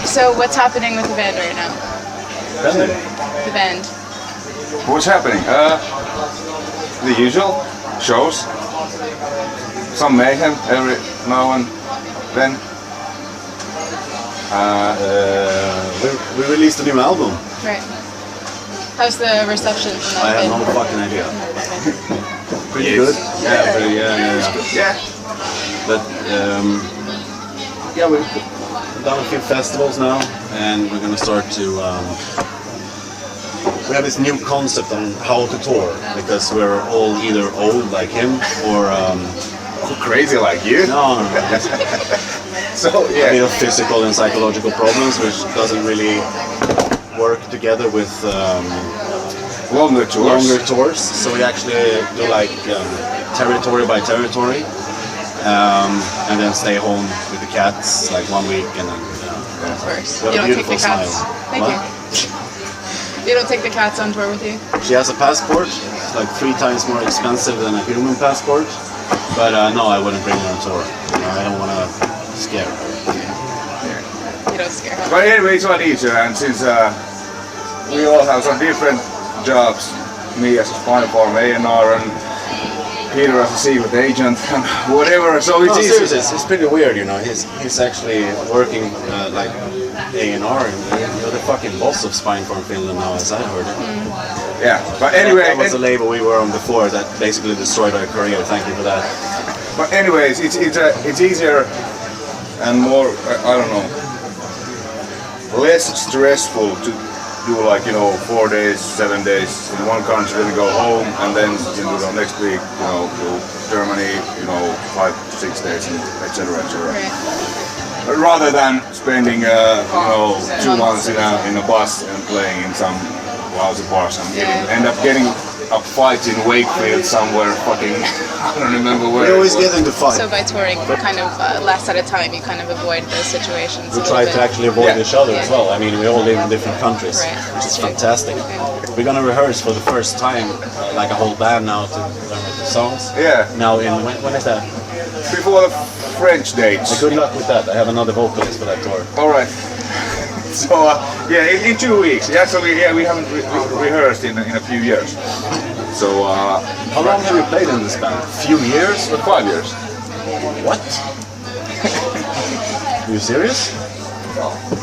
So what's happening with the band right now? The band. What's happening? The usual shows. Some mayhem every now and then. We released a new album. Right. How's the reception from that? I have no fucking idea. Pretty good. Yeah. But yeah, we've done a few festivals now, and we're gonna start to. We have this new concept on how to tour because we're all either old like him or Crazy like you. no. So A bit yeah. of physical and psychological problems, which doesn't really work together with Longer tours. longer tours. So we actually do like territory by territory, and then stay home with the cats like 1 week, and then Of course. what You a don't take the beautiful cats. smile. Thank What? you. You don't take the cats on tour with you? She has a passport, it's like 3 times more expensive than a human passport. But no, I wouldn't bring her on tour. You know, I don't want to scare her. You don't scare her. But anyway, it's not easier, and since we all have some different jobs, me as a spinal farm A&R and Peter as a secret agent and whatever, so it's No, easy. seriously, it's pretty weird, you know. He's actually working like A&R, and you're the fucking boss of Spine Farm Finland now, as I heard it. Yeah, but anyway, That was the label we were on before that basically destroyed our career. Thank you for that. but anyways, it's easier and more, I don't know, less stressful to do like, 4 days, 7 days in one country, then go home, and then the next week, to Germany, 5, 6 days, etc. Right. Rather than spending 2 months in a bus and playing in some lousy bars and end up getting a fight in Wakefield somewhere fucking I don't remember where. We always it was. get into fight. So by touring kind of less at a time, you kind of avoid those situations. We a try little to bit. actually avoid Yeah. each other as Yeah. well. I mean, we all live in different countries, Right. which is fantastic. We're gonna rehearse for the first time, like a whole band now, to learn the songs. Yeah. Now in when is that? Before the French dates. Good luck with that. I have another vocalist for that tour. All right. So in 2 weeks. Actually, we haven't rehearsed in a few years. So How long have you played in this band? Few years? but 5 years. What? You serious?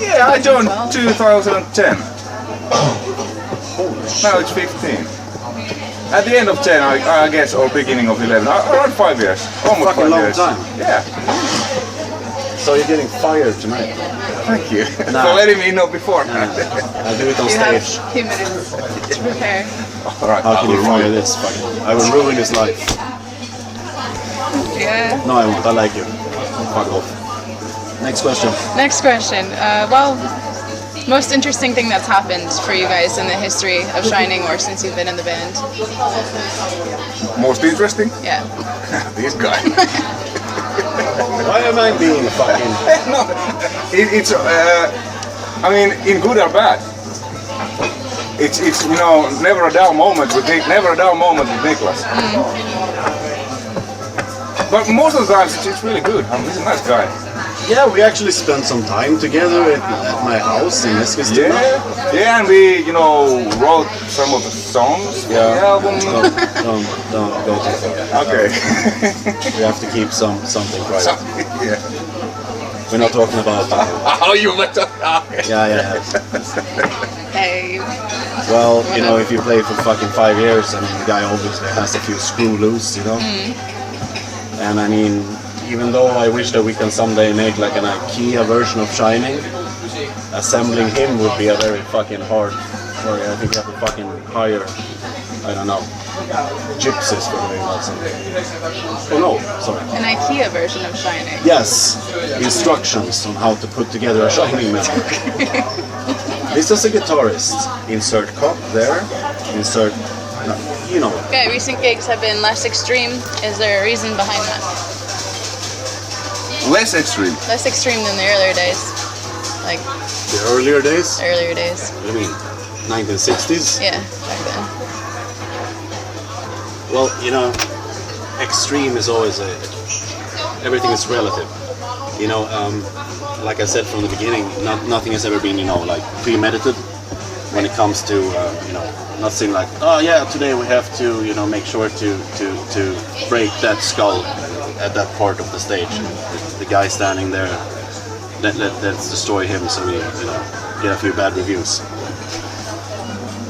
Yeah, I joined 2010. Holy Now it's 15. At the end of 10, I guess, or beginning of 11, around 5 years. Almost Fucking 5 long years. time. Yeah, So you're getting fired tonight. thank you Nah. for letting me know before. I'll do it on You have stage. a few minutes to prepare. All right, How can you fire this fucking? I will ruin his life. Yeah. No, I won't. I like you. Fuck off. Next question. Next question. Most interesting thing that's happened for you guys in the history of Shining or since you've been in the band? Most interesting? Yeah. This guy. Why am I being fucking? No, it's I mean, in good or bad. It's never a dull moment with Niklas. But most of the times it's really good. I mean, he's a nice guy. Yeah, we actually spent some time together at my house in Eskilstuna. Yeah, and we wrote some of the songs for the album. Don't go too far. Okay. We have to keep something private. Yeah. We're not talking about. Oh, you let up. Yeah. Hey. Well, if you play for fucking 5 years, I mean, the guy obviously has a few screw loose, And I mean, even though I wish that we can someday make like an IKEA version of Shining, assembling him would be a very fucking hard work. I think you have to fucking hire, I don't know, gypsies for doing that. Oh no, sorry. An IKEA version of Shining. Yes, instructions on how to put together a Shining member. This is a guitarist. Insert cup there, insert, no, Okay, recent gigs have been less extreme. Is there a reason behind that? Less extreme. Less extreme than the earlier days. Like The earlier days? earlier days. What do you mean? 1960s? Yeah, back then. Well, extreme is always everything is relative. like I said from the beginning, nothing has ever been, like premeditated when it comes to, not saying like, oh yeah, today we have to, make sure to break that skull at that part of the stage. The guy standing there, let's destroy him so we, get a few bad reviews.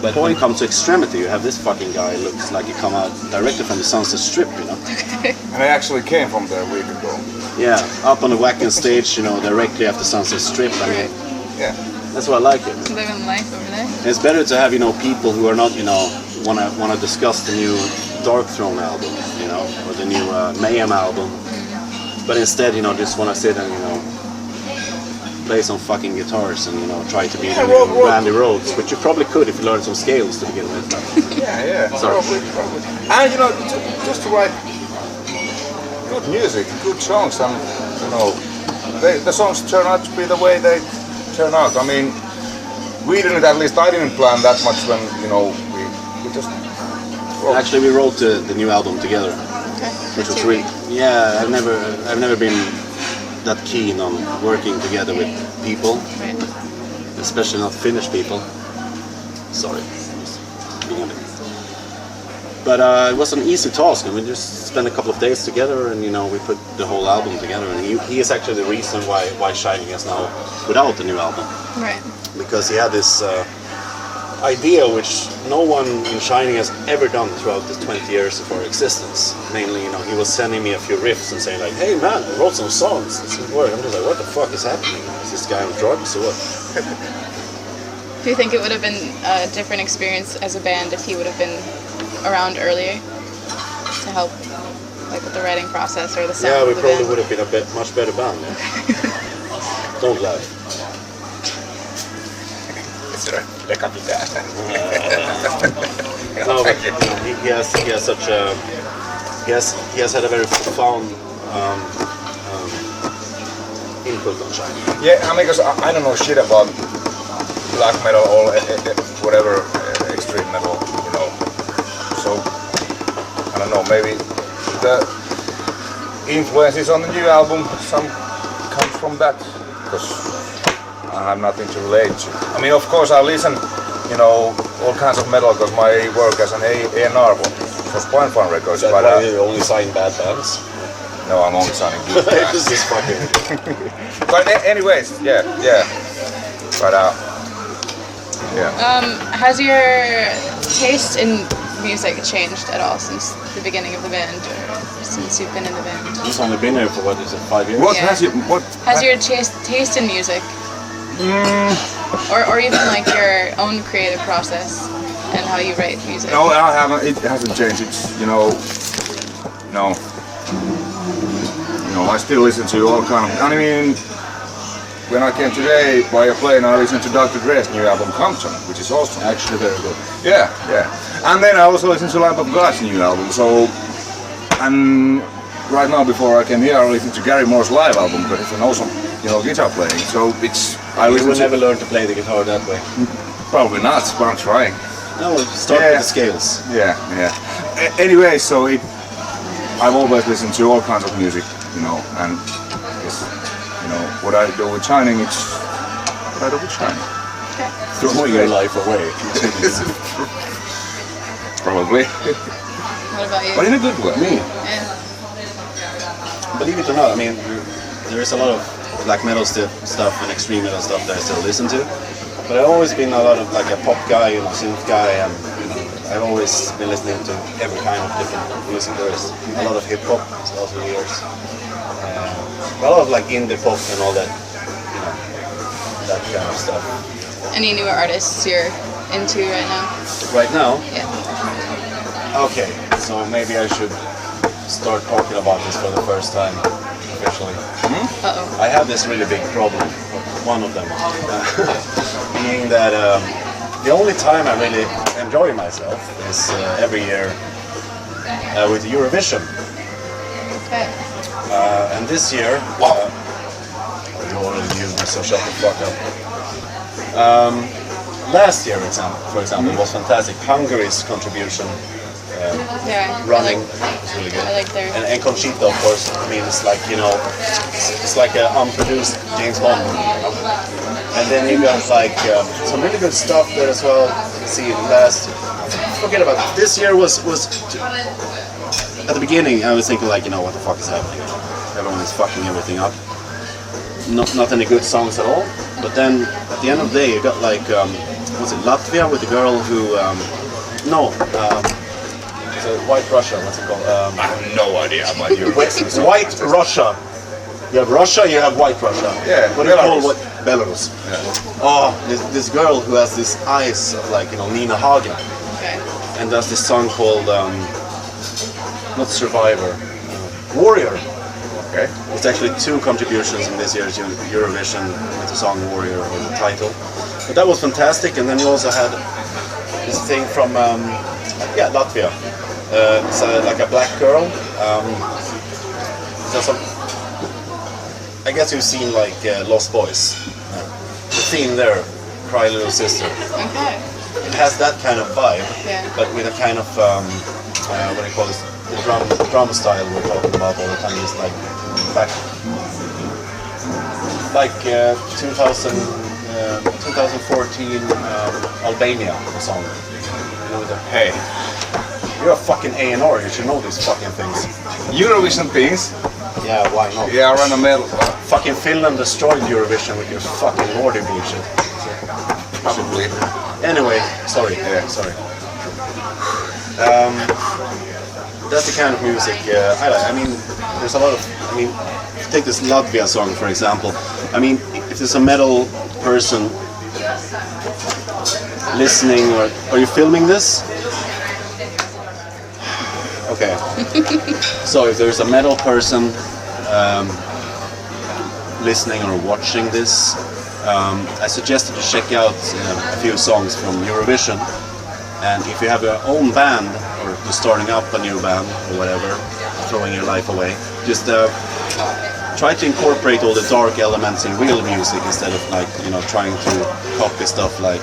But when it comes to extremity, you have this fucking guy looks like he come out directly from the Sunset Strip, And I actually came from there a week ago. Yeah, up on the Wacken stage, directly after Sunset Strip. I mean, Yeah. that's why I like it. Living life over there. It's better to have, people who are not, wanna discuss the new Dark Throne album, or the new Mayhem album, but instead, just wanna sit and, play some fucking guitars and, try to be Randy Rhoads, which you probably could if you learned some scales to begin with. Yeah, Sorry. probably. And just to write good music, good songs, and the songs turn out to be the way they turn out. I mean, we didn't, at least I didn't plan that much when we just wrote. Actually, we wrote the new album together, Okay. which was really, yeah. I've never been that keen on working together with people, Right. especially not Finnish people. Sorry. Being a bit. But it was an easy task, and we just spent a couple of days together, and we put the whole album together. And he is actually the reason why Shining is now without the new album, Right. because he had this idea which no one in Shining has ever done throughout the 20 years of our existence. Mainly, he was sending me a few riffs and saying like, "Hey man, I wrote some songs. This would work." I'm just like, "What the fuck is happening? Is this guy on drugs or what?" Do you think it would have been a different experience as a band if he would have been around earlier to help, like with the writing process or the sound? Yeah, of we the probably band? would have been a much better band. Yeah. Don't laugh. No, but he has such a he has had a very profound input on Shining. Yeah, I mean, because I don't know shit about black metal or whatever extreme metal, So I don't know. Maybe the influences on the new album some comes from that, because I have nothing to relate to. I mean, of course, I listen, all kinds of metal because my work as an A&R for Spine Farm Records. Is that why you only sign bad bands? No, I'm only signing good bands. This is fucking. But anyways, yeah. But yeah. Has your taste in music changed at all since the beginning of the band, or since you've been in the band? He's only been here for 5 years? What Yeah. has Your taste in music, or even like your own creative process and how you write music? No, I haven't. It hasn't changed. It's no. I still listen to all kind of. I mean, when I came today by a plane, I listened to Dr. Dre's new album Compton, which is awesome. Actually, very good. Yeah. And then I also listened to Lamp of God's new album. So, and right now before I came here, I listened to Gary Moore's live album, because it's an awesome, guitar playing. So it's. You will never learn to play the guitar that way. Probably not, but I'm trying. No, start with the scales. Yeah. Anyway, so I've always listened to all kinds of music, and it's, what I do with Shining, it's what I do with Shining. Okay. Throwing your life away. Probably. What about you? But in a good way. Me? Yeah. Believe it or not, I mean, there is a lot of black metal stuff and extreme metal stuff that I still listen to. But I've always been a lot of like a pop guy, synth guy, and I've always been listening to every kind of different music. There's a lot of hip hop throughout the years. A lot of like indie pop and all that, that kind of stuff. Any newer artists you're into right now? Right now? Yeah. Okay, so maybe I should start talking about this for the first time officially. Uh-oh. I have this really big problem, one of them, being that the only time I really enjoy myself is every year with Eurovision. Okay. And this year, you already knew this, so shut the fuck up. Last year, for example, was fantastic. Hungary's contribution Yeah. Running. It's really good. I like their. And Conchita, of course. I mean, it's like it's like an unproduced James Bond. You know? And then you got like some really good stuff there as well. You see, forget about it. This year was at the beginning. I was thinking like, what the fuck is happening? Everyone is fucking everything up. Not any good songs at all. But then at the end of the day, you got like was it Latvia with the girl who it's White Russia. What's it called? I have no idea about Eurovision. White Russia. You have Russia, you have White Russia. Yeah, what do you call Belarus. Belarus. Yeah. Oh, this girl who has this eyes of like, Nina Hagen. Okay. And does this song called, not Survivor, Warrior. Okay. It's actually 2 contributions in this year's Eurovision with the song Warrior or the title. But that was fantastic, and then you also had this thing from, Latvia. It's like a black girl. There's some, I guess you've seen like Lost Boys. The theme there, Cry Little Sister. Okay. It has that kind of vibe, but with a kind of, what do you call this? The drum style we're talking about all the time is like back, like 2014 Albania, the song. Hey, you're a fucking A&R, you should know these fucking things. Eurovision things? Yeah, why not? Yeah, I run a medal. Fucking Finland destroyed Eurovision with your fucking Nordic bullshit. Probably. Anyway, sorry. Yeah. Sorry. That's the kind of music I like. I mean, there's a lot of. I mean, take this Latvia song for example. I mean, if there's a metal person listening, or are you filming this? Okay. So if there's a metal person listening or watching this, I suggest that you check out a few songs from Eurovision. And if you have your own band, or you're starting up a new band, or whatever, throwing your life away, just try to incorporate all the dark elements in real music instead of like, trying to copy stuff like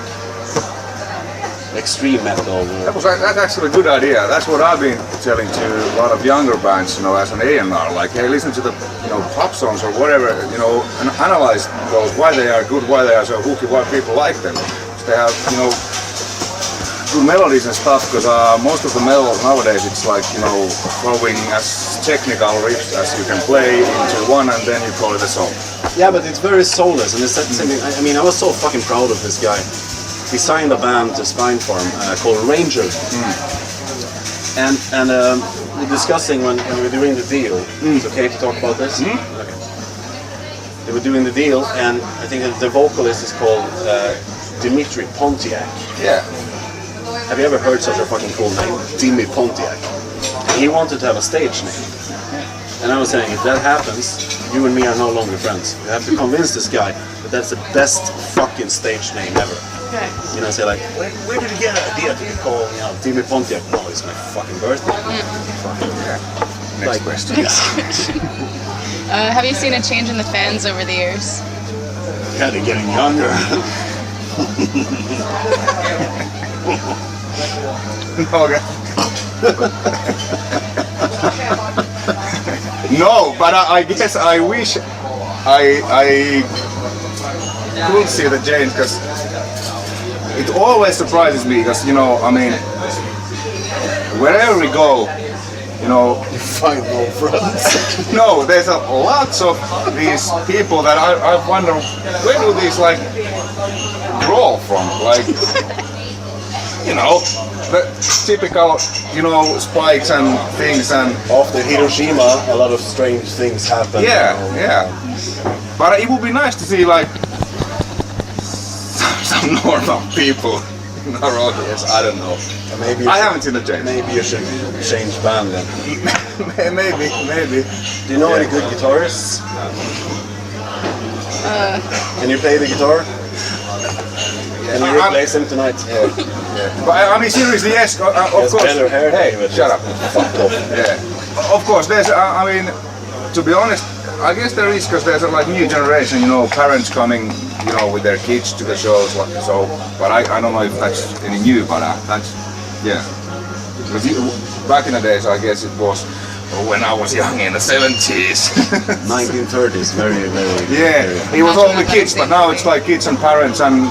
extreme metal. That's actually a good idea. That's what I've been telling to a lot of younger bands, as an A&R. Like, hey, listen to the, pop songs or whatever, and analyze those, why they are good, why they are so hooky, why people like them. They have, good melodies and stuff, because most of the metal nowadays, it's like, throwing as technical riffs as you can play into one, and then you call it a song. Yeah, but it's very soulless, and it's something. I mean, I was so fucking proud of this guy. He signed a band to Spine Farm called Ranger, and we're discussing when we were doing the deal. It's okay to talk about this. Okay. They were doing the deal, and I think that the vocalist is called Dimitri Pontiac. Yeah. Have you ever heard such a fucking cool name, Dimi Pontiac? And he wanted to have a stage name. And I was saying, if that happens, you and me are no longer friends. You have to convince this guy that that's the best fucking stage name ever. Okay. Say like, where did you get an idea to be called, Dimi Pontiac? No, it's my fucking birthday. Next question. Have you seen a change in the fans over the years? Yeah, they're getting younger. Okay. No, but I guess I wish I could see the change, because it always surprises me, because wherever we go, you find no friends. No, there's lots of these people that I wonder, where do these grow from? Like, the typical, spikes and things, and after Hiroshima, a lot of strange things happen. Yeah. But it would be nice to see some normal people in our audience. I don't know. Maybe I haven't seen a change. Maybe you should change band then. maybe. Do you know any good guitarists? Can you play the guitar? Can you replace him tonight? Yeah. But I mean, seriously, yes, of course. Better hair. Hey, shut up. Fuck off. Yeah. Of course, there's. I mean, to be honest, I guess there is, because there's a new generation. Parents coming, with their kids to the shows. So, but I don't know if that's any new, but that's, yeah. Back in the days, I guess it was when I was young in the 70s. 1930s, very, very. Yeah, it was only kids, but now it's like kids and parents and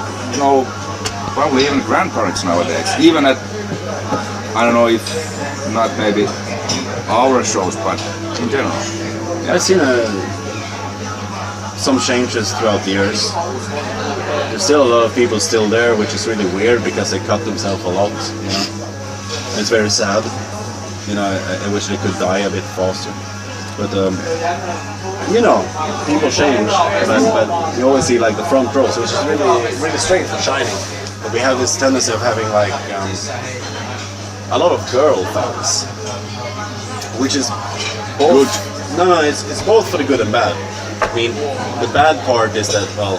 probably even grandparents nowadays. Even at, I don't know if not maybe our shows, but in general. Yeah. I've seen some changes throughout the years. There's still a lot of people still there, which is really weird because they cut themselves a lot. You know? It's very sad. You know, I wish they could die a bit faster. But you know, people change. But you always see like the front rows, which is really strange for Shining. But we have this tendency of having like a lot of girl fans, which is both. Good. No, it's both for the good and bad. I mean, the bad part is that, well,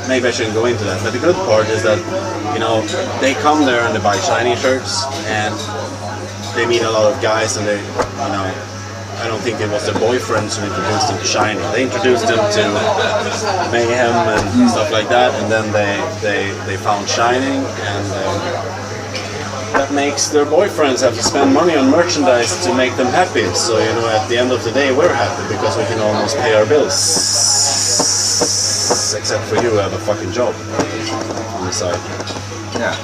maybe I shouldn't go into that, but the good part is that, you know, they come there and they buy shiny shirts and they meet a lot of guys and they, you know, I don't think it was their boyfriends who introduced them to Shiny. They introduced them to Mayhem and stuff like that, and then they found Shining, and that makes their boyfriends have to spend money on merchandise to make them happy. So, you know, at the end of the day, we're happy because we can almost pay our bills. Except for you who have a fucking job on the side. Yeah.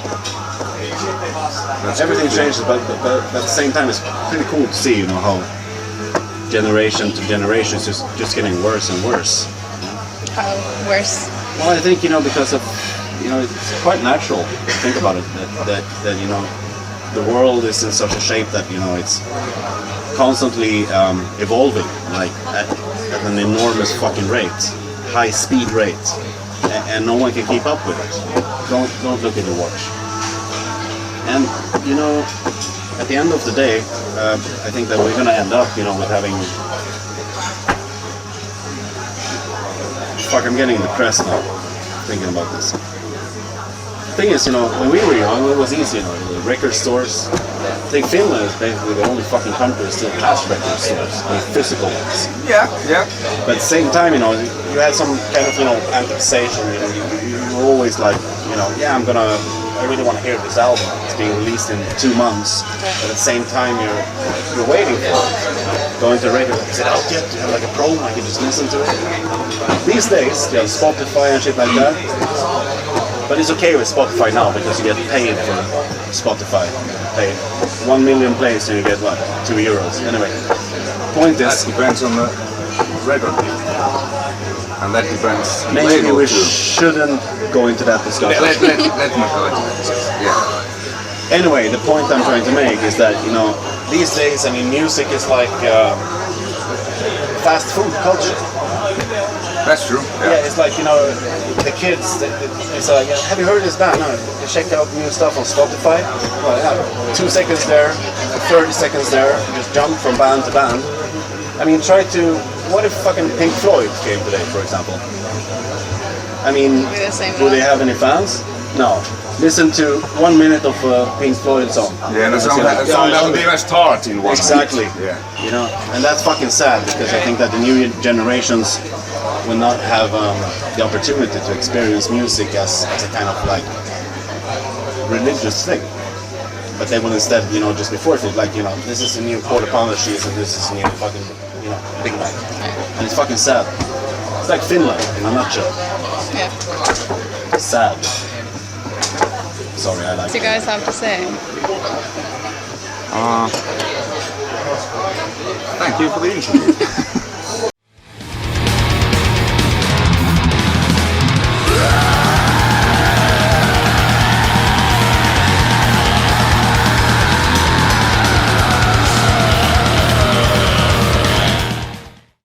Everything changes, but at the same time, it's pretty cool to see, you know, how generation to generation is just getting worse and worse. How worse? Well, I think, you know, because of, you know, it's quite natural to think about it, that you know, the world is in such a shape that, you know, it's constantly evolving, like at an enormous fucking rate, high speed rate, and no one can keep up with it. Don't look at your watch. And, you know, at the end of the day, I think that we're gonna end up, you know, with having. Fuck, I'm getting depressed now, thinking about this. The thing is, you know, when we were young, it was easy, you know, the record stores. I think Finland is basically the only fucking country that still has record stores, the physical ones. Yeah. But at the same time, you know, you had some kind of, you know, anticipation, you know, you were always like, you know, yeah, I really want to hear this album. It's being released in 2 months, but at the same time, you're waiting for it. Going to the radio, is it out yet? Do you have like a promo? I can just listen to it. These days, you have Spotify and shit like that. But it's okay with Spotify now because you get paid for Spotify. Pay 1 million plays and you get what? €2. Anyway, point is, that depends on the record deal. And that depends. Maybe we shouldn't go into that discussion. Let me go into that discussion. Yeah. Anyway, the point I'm trying to make is that, you know, these days, I mean, music is like fast food culture. That's true. Yeah, it's like, you know, the kids, it's like, have you heard this band? No, you check out new stuff on Spotify. Well, yeah, 2 seconds there, 30 seconds there, you just jump from band to band. I mean, what if fucking Pink Floyd came today, for example? I mean, do they have any fans? No. Listen to 1 minute of a Pink Floyd song. Yeah, and the song doesn't even start in 1 minute. Exactly. Yeah. You know, and that's fucking sad because I think that the new generations will not have the opportunity to experience music as a kind of like religious thing. But they will instead, you know, just before it, like, you know, this is a new quarter pounder cheese and this is a new fucking, you know, Big Mac. And it's fucking sad. It's like Finland in a nutshell. Yeah. It's sad. Sorry, I like What do you guys have to say? Thank you for the interview.